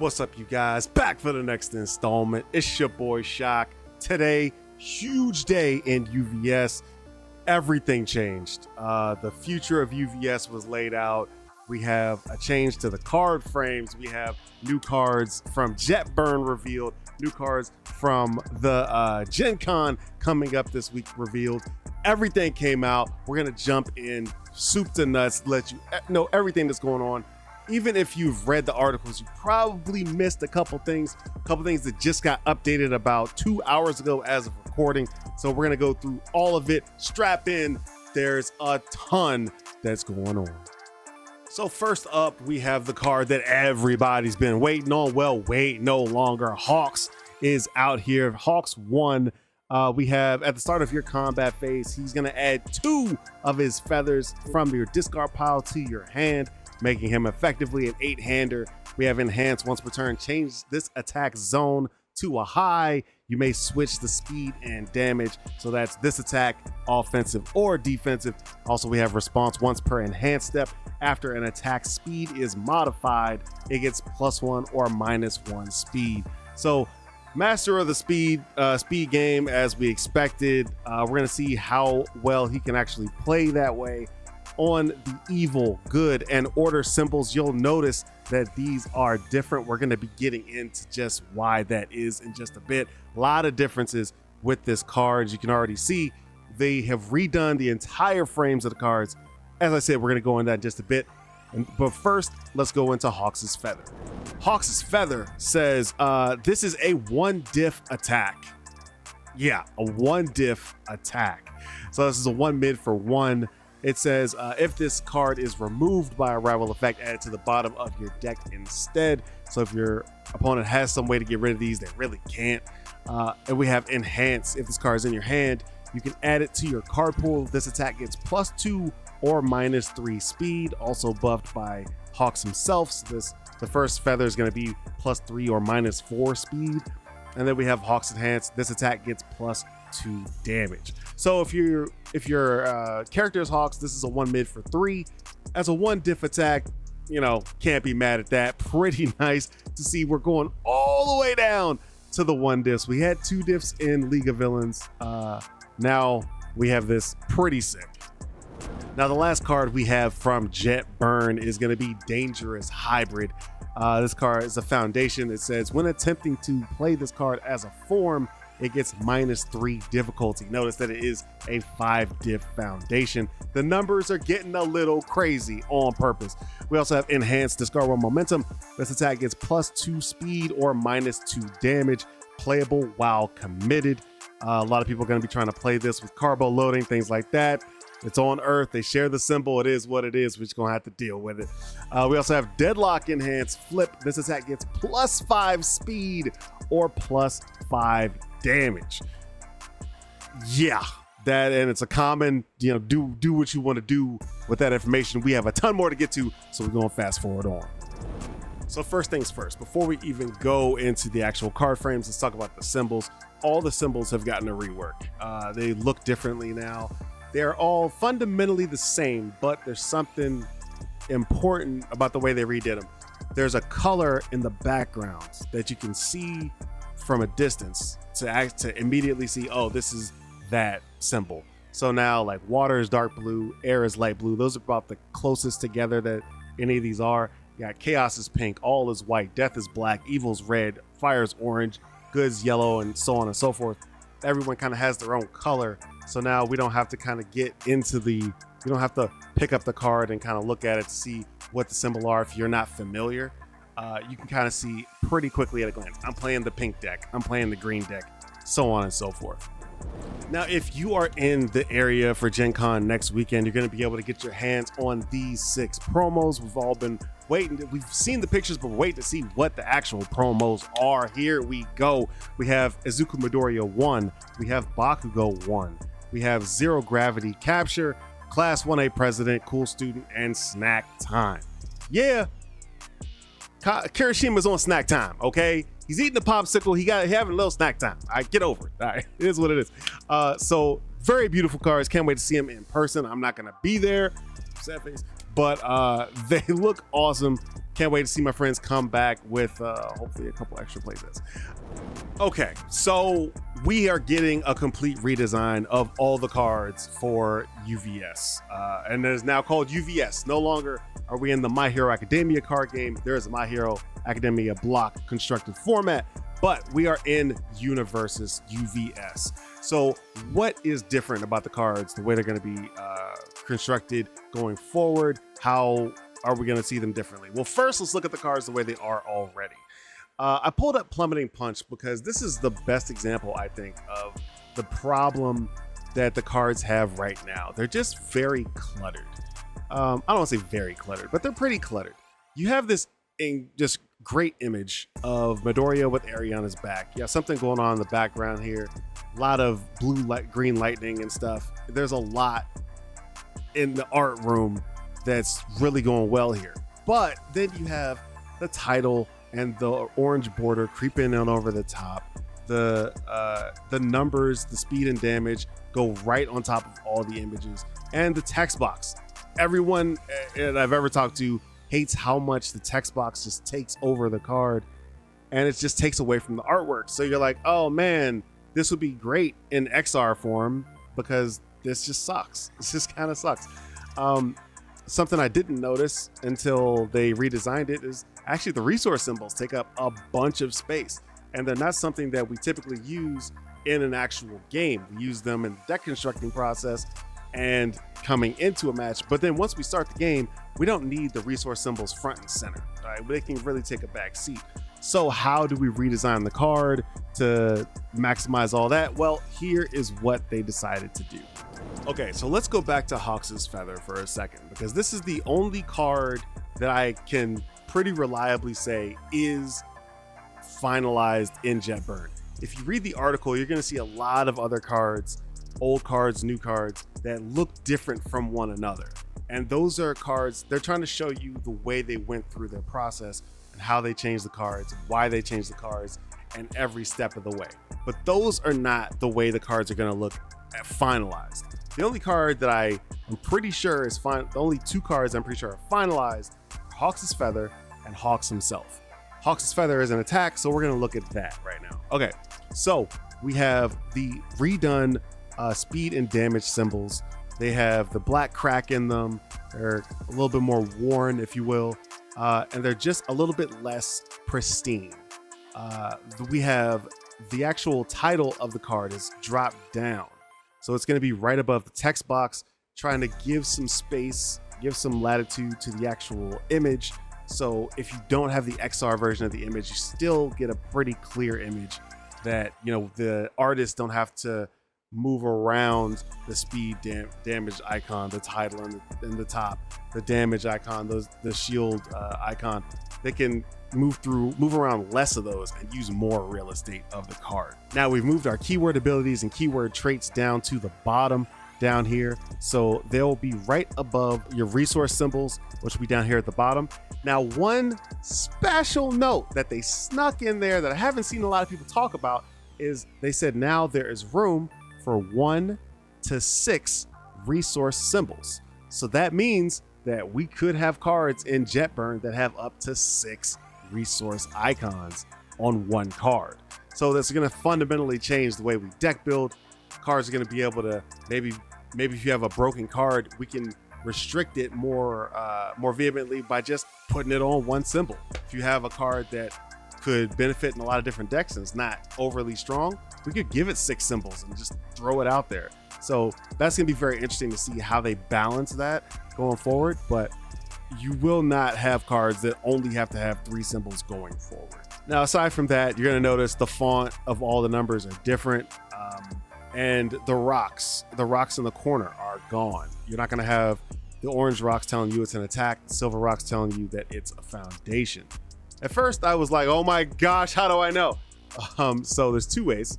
What's up, you guys? Back for the next installment. It's your boy Shock. Today, huge day in UVS. Everything changed. The future of UVS was laid out. We have a change to the card frames. We have new cards from Rebrand revealed. New cards from the Gen Con coming up this week revealed. Everything came out. We're going to jump in soup to nuts, let you know everything that's going on. Even if you've read the articles, you probably missed a couple things that just got updated about 2 hours ago as of recording. So we're going to go through all of it. Strap in. There's a ton that's going on. So first up, we have the card that everybody's been waiting on. Well, wait no longer. Hawks is out here. Hawks 1. We have at the start of your combat phase, he's going to add 2 of his feathers from your discard pile to your hand, making him effectively an 8-hander. We have enhanced once per turn. Change this attack zone to a high. You may switch the speed and damage. So that's this attack, offensive or defensive. Also, we have response once per enhanced step. After an attack speed is modified, it gets +1 or -1 speed. So master of the speed game, as we expected. We're going to see how well he can actually play that way. On the evil, good, and order symbols, you'll notice that these are different. We're going to be getting into just why that is in just a bit. A lot of differences with this card. As you can already see, they have redone the entire frames of the cards. As I said, we're going to go into that in just a bit. But first, let's go into Hawks' Feather. Hawks' Feather says this is a 1-diff attack. Yeah, a 1-diff attack. So this is a 1 mid for 1. It says if this card is removed by a rival effect, add it to the bottom of your deck instead. So if your opponent has some way to get rid of these, they really can't. And we have Enhance. If this card is in your hand, you can add it to your card pool. This attack gets +2 or -3 speed, also buffed by Hawks himself. So the first feather is going to be +3 or -4 speed. And then we have Hawks Enhanced. This attack gets +2 damage. So if your character is Hawks, this is a 1 mid for 3. As a 1-diff attack, can't be mad at that. Pretty nice to see. We're going all the way down to the 1 diffs. We had 2 diffs in League of Villains. Now we have this. Pretty sick. Now the last card we have from Jet Burn is going to be Dangerous Hybrid. This card is a foundation. It says when attempting to play this card as a form, it gets -3 difficulty. Notice that it is a 5-diff foundation. The numbers are getting a little crazy on purpose. We also have Enhanced Discard 1 Momentum. This attack gets +2 speed or -2 damage. Playable while committed. A lot of people are going to be trying to play this with carbo loading, things like that. It's on Earth. They share the symbol. It is what it is. We're just going to have to deal with it. We also have Deadlock Enhanced Flip. This attack gets +5 speed or +5 damage. Yeah, that, and it's a common, do what you want to do with that information. We have a ton more to get to, so we're going to fast forward on. So first things first, before we even go into the actual card frames, let's talk about the symbols. All the symbols have gotten a rework. They look differently now. They're all fundamentally the same, but there's something important about the way they redid them. There's a color in the background that you can see from a distance to immediately see, oh, this is that symbol. So now, like, water is dark blue, air is light blue. Those are about the closest together that any of these are. You got chaos is pink, all is white, death is black, evil's red, fire is orange, good's yellow, and so on and so forth. Everyone kind of has their own color. So now we don't have to kind of get into you don't have to pick up the card and kind of look at it to see what the symbol are if you're not familiar. You can kind of see pretty quickly at a glance. I'm playing the pink deck, I'm playing the green deck, so on and so forth. Now, if you are in the area for Gen Con next weekend, you're going to be able to get your hands on these 6 promos. We've all been waiting. We've seen the pictures, but we're waiting to see what the actual promos are. Here we go. We have Izuku Midoriya 1. We have Bakugo 1. We have Zero Gravity Capture, Class 1A President, Cool Student, and Snack Time. Yeah, Kirishima's on snack time, okay? He's eating a popsicle. He having a little snack time. All right, get over it. All right, it is what it is. So very beautiful cards. Can't wait to see him in person. I'm not gonna be there. Sad face. but they look awesome. Can't wait to see my friends come back with hopefully a couple extra playsets. Okay, so we are getting a complete redesign of all the cards for UVS, and it is now called UVS. No longer are we in the My Hero Academia card game. There is a My Hero Academia block constructed format, but we are in Universes UVS. So what is different about the cards, the way they're going to be constructed going forward? How are we going to see them differently? Well, first, let's look at the cards the way they are already. I pulled up Plummeting Punch because this is the best example, I think, of the problem that the cards have right now. They're just very cluttered. I don't want to say very cluttered, but they're pretty cluttered. You have this just great image of Midoriya with Ariana's back. You have something going on in the background here. A lot of green lightning and stuff. There's a lot in the art room that's really going well here. But then you have the title and the orange border creeping on over the top. The numbers, the speed and damage go right on top of all the images. And the text box. Everyone that I've ever talked to hates how much the text box just takes over the card, and it just takes away from the artwork. So you're like, oh man, this would be great in XR form because this just sucks. This just kind of sucks. Something I didn't notice until they redesigned it is actually the resource symbols take up a bunch of space, and they're not something that we typically use in an actual game. We use them in the deck constructing process and coming into a match, but then once we start the game, we don't need the resource symbols front and center. All right, they can really take a back seat. So how do we redesign the card to maximize all that? Well, here is what they decided to do. Okay, so let's go back to Hawks' Feather for a second, because this is the only card that I can pretty reliably say is finalized in JetBurn. If you read the article, you're going to see a lot of other cards, old cards, new cards, that look different from one another. And those are cards, they're trying to show you the way they went through their process and how they changed the cards, why they changed the cards, and every step of the way. But those are not the way the cards are going to look finalized. The only card that I am pretty sure is the only two cards I'm pretty sure are finalized are Hawks' Feather and Hawks himself. Hawks' Feather is an attack, so we're going to look at that right now. Okay, so we have the redone speed and damage symbols. They have the black crack in them. They're a little bit more worn, if you will, and they're just a little bit less pristine. We have the actual title of the card is dropped down. So it's going to be right above the text box, trying to give some space, give some latitude to the actual image. So if you don't have the XR version of the image, you still get a pretty clear image that, you know, the artists don't have to move around the speed damage icon, the title in the top, the damage icon, the shield icon. They can move around less of those and use more real estate of the card. Now we've moved our keyword abilities and keyword traits down to the bottom down here. So they'll be right above your resource symbols, which will be down here at the bottom. Now, one special note that they snuck in there that I haven't seen a lot of people talk about is they said now there is room for 1 to 6 resource symbols. So that means that we could have cards in JetBurn that have up to 6 resource icons on one card. So that's going to fundamentally change the way we deck build. Cards are going to be able to maybe if you have a broken card, we can restrict it more vehemently by just putting it on one symbol. If you have a card that could benefit in a lot of different decks and it's not overly strong, we could give it 6 symbols and just throw it out there. So that's going to be very interesting to see how they balance that going forward. But you will not have cards that only have to have 3 symbols going forward. Now, aside from that, you're going to notice the font of all the numbers are different. And the rocks in the corner are gone. You're not going to have the orange rocks telling you it's an attack, the silver rocks telling you that it's a foundation. At first, I was like, oh my gosh, how do I know? So there's 2 ways.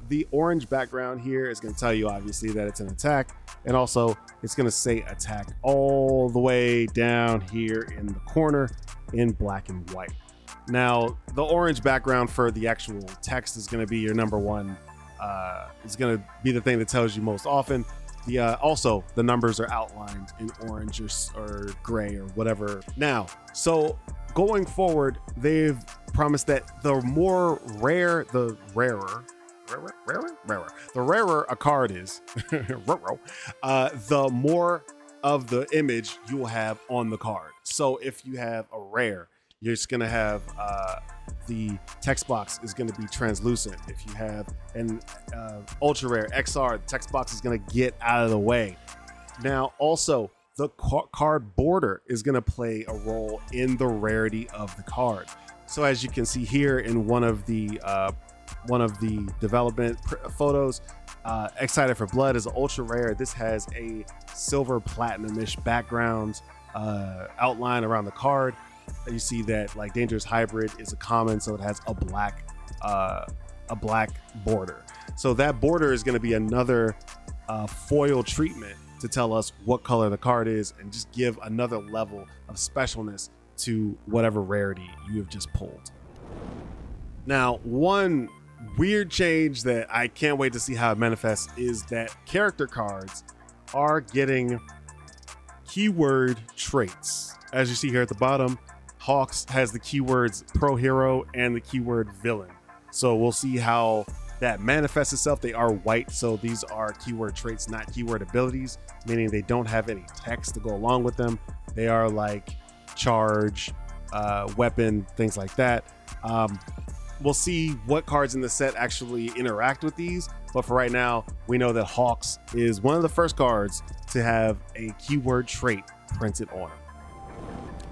The orange background here is going to tell you, obviously, that it's an attack. And also, it's going to say attack all the way down here in the corner in black and white. Now, the orange background for the actual text is going to be your number one. It's going to be the thing that tells you most often. Also, the numbers are outlined in orange or gray or whatever. Now, so going forward, they've promised that the rarer a card is, the more of the image you will have on the card. So if you have a rare, you're just gonna have the text box is gonna be translucent. If you have an ultra rare XR, the text box is gonna get out of the way. Now, also, the card border is gonna play a role in the rarity of the card. So as you can see here in one of the development photos, Excited for Blood is ultra rare. This has a silver platinum-ish background outline around the card. You see that like Dangerous Hybrid is a common, so it has a black border. So that border is going to be another foil treatment to tell us what color the card is and just give another level of specialness to whatever rarity you have just pulled. Now, one weird change that I can't wait to see how it manifests is that character cards are getting keyword traits. As you see here at the bottom, Hawks has the keywords pro hero and the keyword villain. So we'll see how that manifests itself. They are white, so these are keyword traits, not keyword abilities, meaning they don't have any text to go along with them. They are like charge, weapon, things like that. We'll see what cards in the set actually interact with these, but for right now, we know that Hawks is one of the first cards to have a keyword trait printed on it.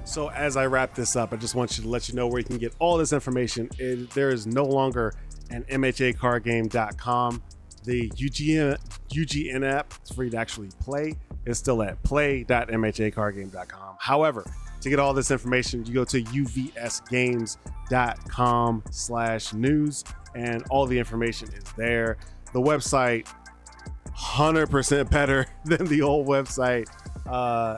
So as I wrap this up, I just want you to let you know where you can get all this information. There is no longer an MHAcardgame.com. The UGN app is free to actually play. It's still at play.mhacardgame.com. However, to get all this information, you go to uvsgames.com/news, and all the information is there. The website, 100% better than the old website.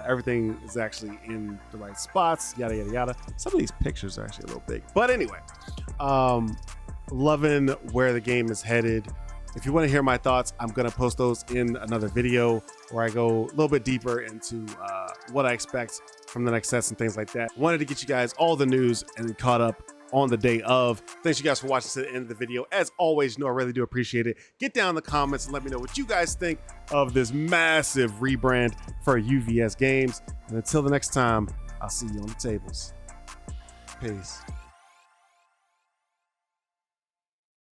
Everything is actually in the right spots, yada, yada, yada. Some of these pictures are actually a little big. But anyway, loving where the game is headed. If you want to hear my thoughts, I'm going to post those in another video where I go a little bit deeper into what I expect from the next sets and things like that. Wanted to get you guys all the news and caught up on the day of. Thanks you guys for watching to the end of the video. As always, you know I really do appreciate it. Get down in the comments and let me know what you guys think of this massive rebrand for UVS Games. And until the next time, I'll see you on the tables. Peace.